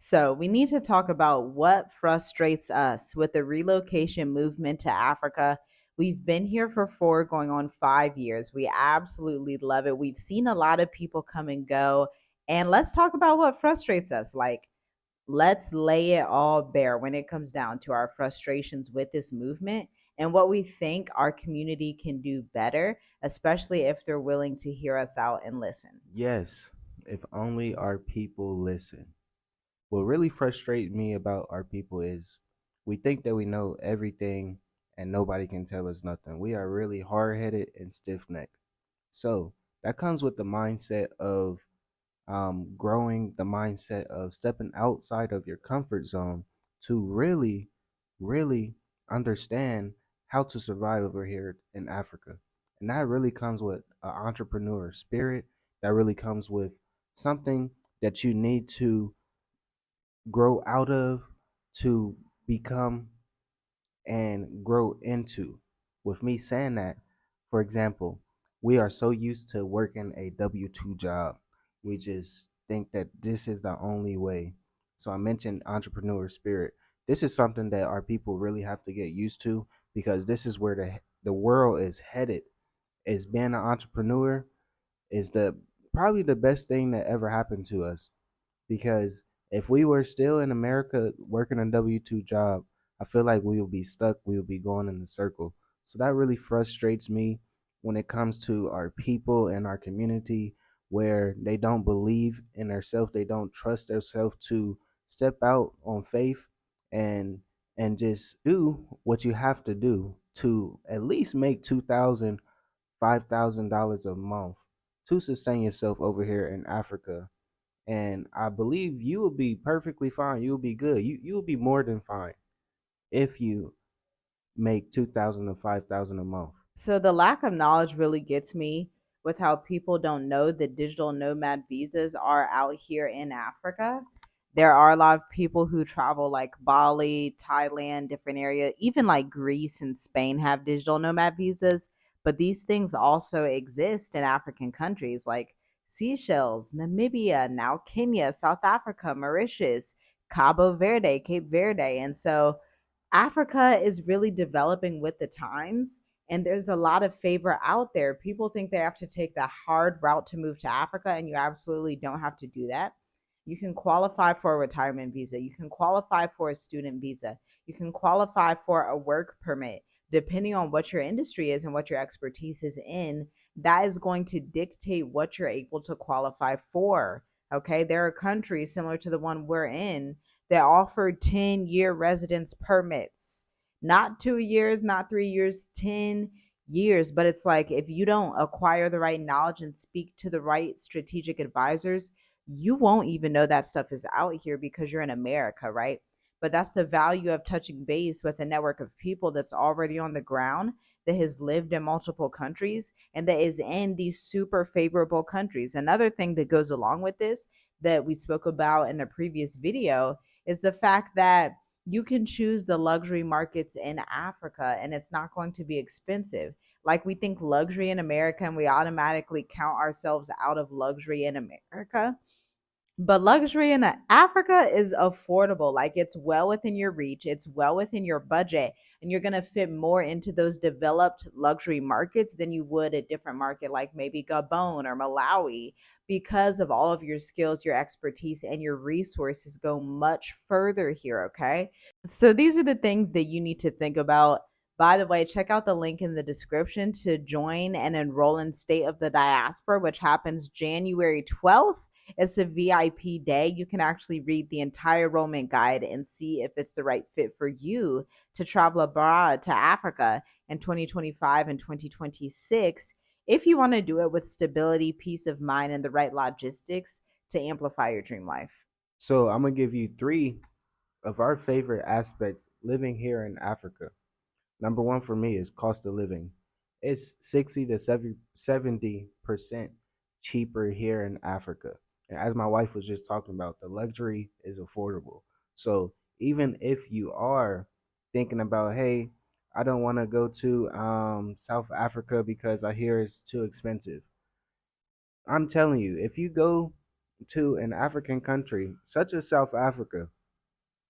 So, we need to talk about what frustrates us with the relocation movement to Africa. We've been here for 4, going on 5 years. We absolutely love it. We've seen a lot of people come and go. And let's talk about what frustrates us. Like, let's lay it all bare when it comes down to our frustrations with this movement and what we think our community can do better, especially if they're willing to hear us out and listen. Yes, if only our people listen. What really frustrates me about our people is we think that we know everything and nobody can tell us nothing. We are really hard headed and stiff necked. So that comes with the mindset of growing, the mindset of stepping outside of your comfort zone to really understand how to survive over here in Africa. And that really comes with an entrepreneur spirit. That really comes with something that you need to grow out of, to become and grow into. With me saying that, for example, we are so used to working a W 2 job. We just think that this is the only way. So I mentioned entrepreneur spirit. This is something that our people really have to get used to because this is where the world is headed. Is being an entrepreneur is the probably the best thing that ever happened to us because if we were still in America working a W 2 job, I feel like we would be stuck. We would be going in a circle. So that really frustrates me when it comes to our people and our community where they don't believe in themselves. They don't trust themselves to step out on faith and just do what you have to do to at least make $2,000, $5,000 a month to sustain yourself over here in Africa, and I believe you will be perfectly fine. You'll be good. You'll be more than fine if you make 2,000 to 5,000 a month. So the lack of knowledge really gets me with how people don't know that digital nomad visas are out here in Africa. There are a lot of people who travel like Bali, Thailand, different area, even like Greece and Spain have digital nomad visas, but these things also exist in African countries like Seychelles, Namibia, now Kenya, South Africa, Mauritius, Cabo Verde, Cape Verde. And so Africa is really developing with the times, and there's a lot of favor out there. People think they have to take the hard route to move to Africa, and you absolutely don't have to do that. You can qualify for a retirement visa, you can qualify for a student visa, you can qualify for a work permit. Depending on what your industry is and what your expertise is in, that is going to dictate what you're able to qualify for. Okay, there are countries similar to the one we're in that offered 10-year residence permits. Not 2 years, not 3 years, 10 years. But it's like if you don't acquire the right knowledge and speak to the right strategic advisors, you won't even know that stuff is out here because you're in America, right? But that's the value of touching base with a network of people that's already on the ground, that has lived in multiple countries, and that is in these super favorable countries. Another thing that goes along with this that we spoke about in a previous video is the fact that you can choose the luxury markets in Africa and it's not going to be expensive. Like we think luxury in America and we automatically count ourselves out of luxury in America. But luxury in Africa is affordable. Like it's well within your reach, it's well within your budget, and you're going to fit more into those developed luxury markets than you would a different market like maybe Gabon or Malawi, because of all of your skills, your expertise, and your resources go much further here. Okay. So these are the things that you need to think about. By the way, check out the link in the description to join and enroll in State of the Diaspora, which happens January 12th. It's a VIP day. You can actually read the entire enrollment guide and see if it's the right fit for you to travel abroad to Africa in 2025 and 2026 if you want to do it with stability, peace of mind, and the right logistics to amplify your dream life. So I'm gonna give you three of our favorite aspects living here in Africa. Number one for me is cost of living. It's 60 to 70% cheaper here in Africa. And as my wife was just talking about, the luxury is affordable. So even if you are thinking about, hey, I don't want to go to South Africa because I hear it's too expensive. I'm telling you, if you go to an African country such as South Africa,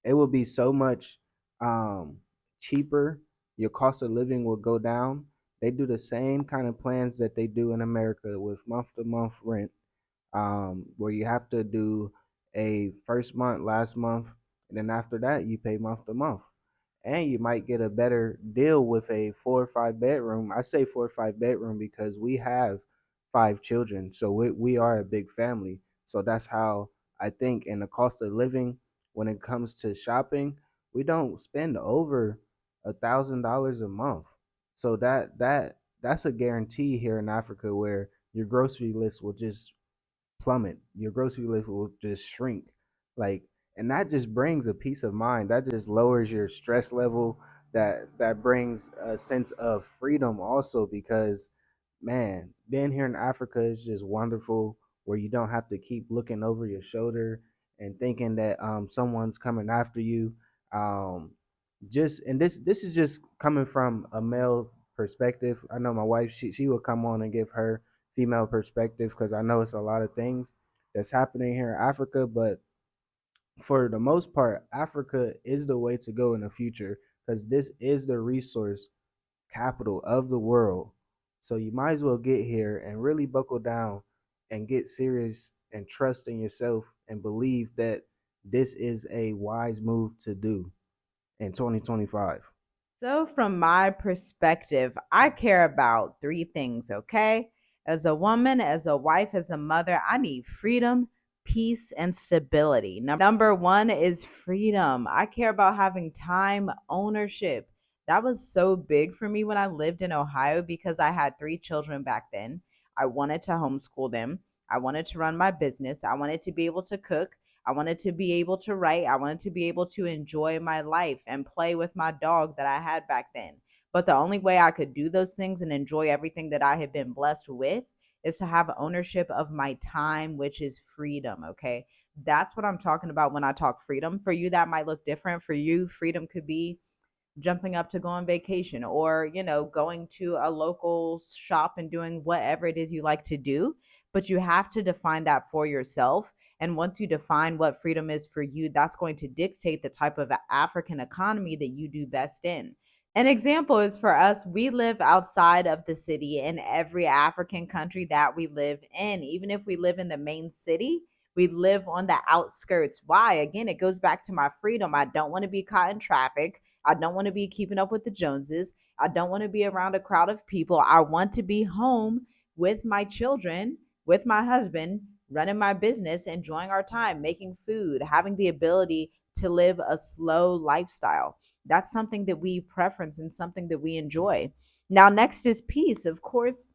it will be so much um, cheaper. Your cost of living will go down. They do the same kind of plans that they do in America with month to month rent, where you have to do a first month, last month, and then after that you pay month to month. And you might get a better deal with a 4 or 5 bedroom. I say 4 or 5 bedroom because we have 5 children, so we are a big family. So that's how I think. And the cost of living when it comes to shopping, we don't spend over $1,000 a month. So that's a guarantee here in Africa where your grocery list will just plummet. Your grocery list will just shrink. Like, and that just brings a peace of mind. That just lowers your stress level. That brings a sense of freedom also because man, being here in Africa is just wonderful where you don't have to keep looking over your shoulder and thinking that someone's coming after you. Um just and this is just coming from a male perspective. I know my wife, she will come on and give her female perspective because I know it's a lot of things that's happening here in Africa, but for the most part, Africa is the way to go in the future because this is the resource capital of the world. So you might as well get here and really buckle down and get serious and trust in yourself and believe that this is a wise move to do in 2025. So, from my perspective, I care about three things, okay? As a woman, as a wife, as a mother, I need freedom, peace, and stability. Number one is freedom. I care about having time ownership. That was so big for me when I lived in Ohio because I had 3 children back then. I wanted to homeschool them. I wanted to run my business. I wanted to be able to cook. I wanted to be able to write. I wanted to be able to enjoy my life and play with my dog that I had back then. But the only way I could do those things and enjoy everything that I had been blessed with is to have ownership of my time, which is freedom. Okay. That's what I'm talking about when I talk freedom. For you, that might look different. For you, freedom could be jumping up to go on vacation or going to a local shop and doing whatever it is you like to do, but you have to define that for yourself. And once you define what freedom is for you, that's going to dictate the type of African economy that you do best in. An example is for us, we live outside of the city in every African country that we live in. Even if we live in the main city, we live on the outskirts. Why? Again, it goes back to my freedom. I don't want to be caught in traffic. I don't want to be keeping up with the Joneses. I don't want to be around a crowd of people. I want to be home with my children, with my husband, running my business, enjoying our time, making food, having the ability to live a slow lifestyle. That's something that we preference and something that we enjoy. Now, next is peace. Of course,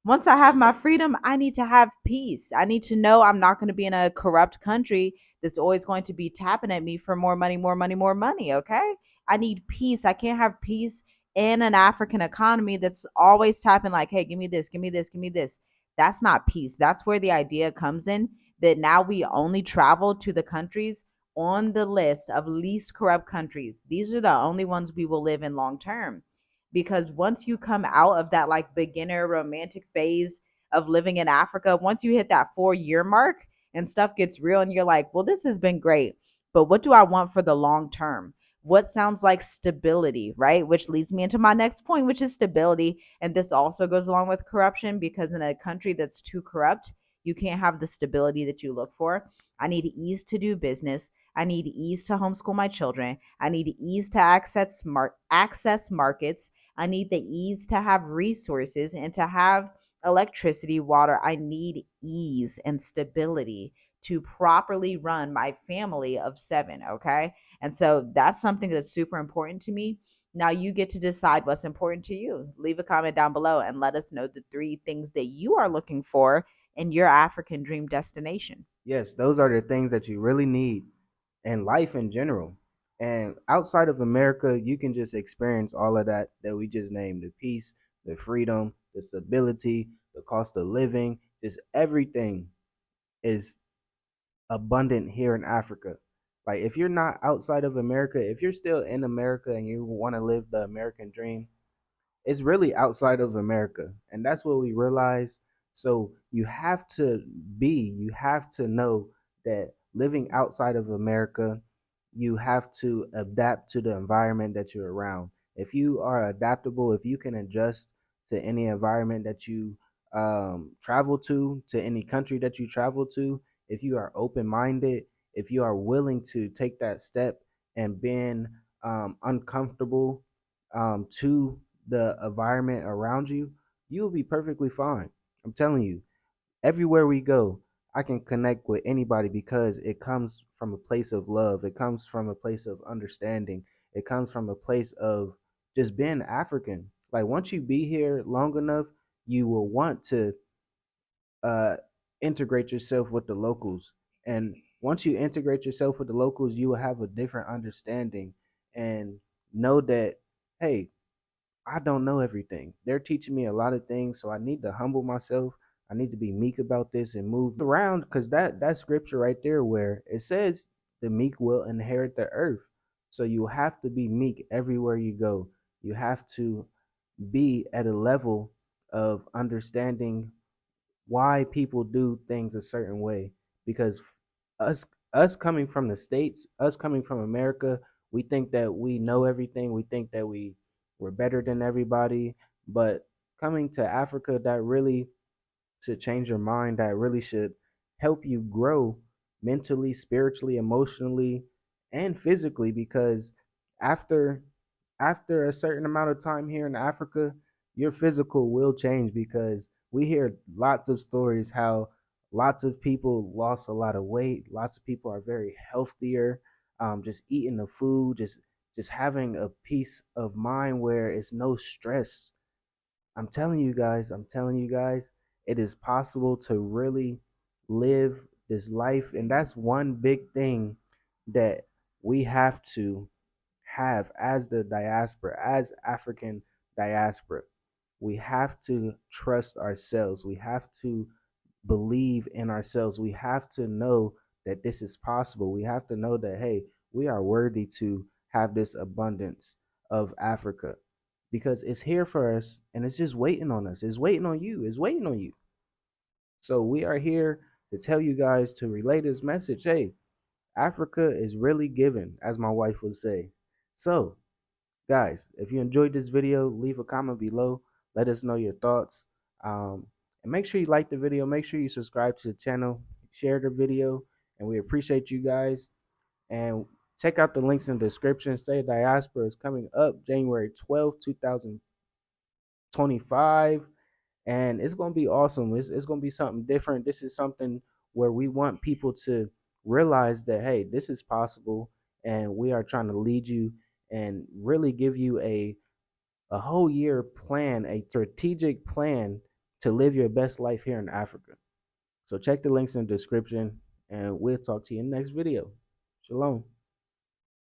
once I have my freedom, I need to have peace. I need to know I'm not going to be in a corrupt country that's always going to be tapping at me for more money, more money, more money. Okay. I need peace. I can't have peace in an African economy that's always tapping, like, hey, give me this, give me this, give me this. That's not peace. That's where the idea comes in that now we only travel to the countries on the list of least corrupt countries. These are the only ones we will live in long term, because once you come out of that like beginner romantic phase of living in Africa, once you hit that 4 year mark and stuff gets real and you're like, well, this has been great, but what do I want for the long term? What sounds like stability, right? Which leads me into my next point, which is stability. And this also goes along with corruption, because in a country that's too corrupt, you can't have the stability that you look for. I need ease to do business. I need ease to homeschool my children. I need ease to access markets. I need the ease to have resources and to have electricity, water. I need ease and stability to properly run my family of 7. Okay. And so that's something that's super important to me. Now you get to decide what's important to you. Leave a comment down below and let us know the 3 things that you are looking for in your African dream destination. Yes, those are the things that you really need in life in general. And outside of America, you can just experience all of that we just named: the peace, the freedom, the stability, the cost of living, just everything is abundant here in Africa. Like if you're not outside of America, if you're still in America and you want to live the American dream, it's really outside of America. And that's what we realize. So you have to know that living outside of America, you have to adapt to the environment that you're around. If you are adaptable, if you can adjust to any environment that you travel to any country that you travel to, if you are open minded, if you are willing to take that step and being uncomfortable to the environment around you, you will be perfectly fine. I'm telling you, everywhere we go, I can connect with anybody because it comes from a place of love. It comes from a place of understanding. It comes from a place of just being African. Like once you be here long enough, you will want to uh, integrate yourself with the locals. And once you integrate yourself with the locals, you will have a different understanding and know that, hey, I don't know everything. They're teaching me a lot of things, so I need to humble myself. I need to be meek about this and move around because that scripture right there where it says the meek will inherit the earth. So you have to be meek everywhere you go. You have to be at a level of understanding why people do things a certain way because us us coming from the states, us coming from America, we think that we know everything, we think that we're better than everybody, but coming to Africa, that really should change your mind, that really should help you grow mentally, spiritually, emotionally, and physically because after after a certain amount of time here in Africa, your physical will change because we hear lots of stories how lots of people lost a lot of weight, lots of people are very healthier, just eating the food, just having a peace of mind where it's no stress. I'm telling you guys, it is possible to really live this life. And that's one big thing that we have to have as the diaspora, as African diaspora. We have to trust ourselves. We have to believe in ourselves. We have to know that this is possible. We have to know that, hey, we are worthy to have this abundance of Africa because it's here for us and it's just waiting on us. It's waiting on you. It's waiting on you. So we are here to tell you guys to relay this message. Hey, Africa is really giving, as my wife would say. So, guys, if you enjoyed this video, leave a comment below. Let us know your thoughts. And make sure you like the video. Make sure you subscribe to the channel. Share the video. And we appreciate you guys. And check out the links in the description. Say Diaspora is coming up January 12th, 2025. And it's going to be awesome. It's going to be something different. This is something where we want people to realize that, hey, this is possible. And we are trying to lead you and really give you a whole year plan, a strategic plan to live your best life here in Africa. So check the links in the description and we'll talk to you in the next video. Shalom.